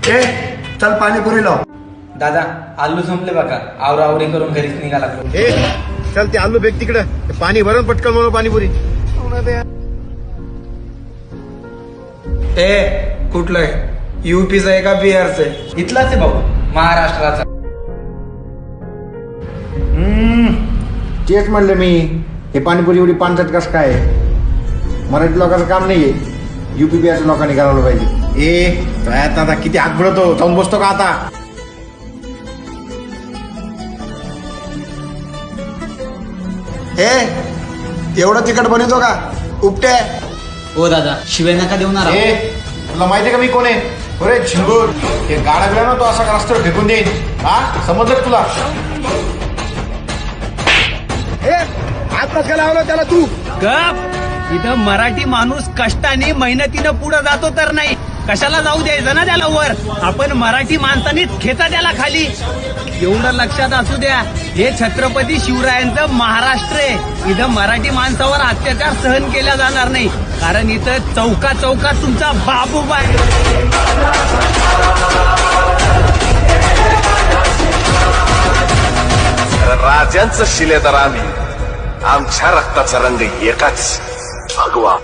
ए चल पाणीपुरी लाव. दादा आलू संपले बघा, आवरावरी करून घरीच निघा लागलो. ए चल ते आलू बेग तिकडं, पाणी भरून पटकन म्हणून पाणीपुरी. ए कुठलंय, युपीचं आहे का बिहारचं आहे? इथलाच आहे भाऊ, महाराष्ट्राचा. तेच म्हणलं मी, हे पाणीपुरी एवढी पानसट कसं काय मराठी लोकांचं काम नाहीये, युपी बिहारच्या लोकांनी करायला पाहिजे. ए आता किती हात बुडवतो, जाऊन बसतो का आता? ए एवढं तिखट बनवतो का उपटे? हो दादा, शिवाय नका देऊ ना. ए तुला माहितीये का मी कोण आहे? अरे झिंगूर, हे गाडा बिडा ना तो असा रस्त्यावर फेकून देईन. हा समजलं तुला? ए हात नका लावलं त्याला तू. गप. इथं मराठी माणूस कष्टाने मेहनतीनं पुढे जातो तर नाही, कशाला जाऊ द्यायचं ना त्याला वर. आपण मराठी माणसानीच खेचा त्याला खाली. एवढं लक्षात असू द्या, हे छत्रपती शिवरायांचं महाराष्ट्र आहे. इथं मराठी माणसावर अत्याचार सहन केला जाणार नाही, कारण इथं चौका चौकात तुमचा बाप उभा आहे. राजांचं शिलेदार आम्ही, आमच्या रक्ताचा रंग एकाच, भगवा.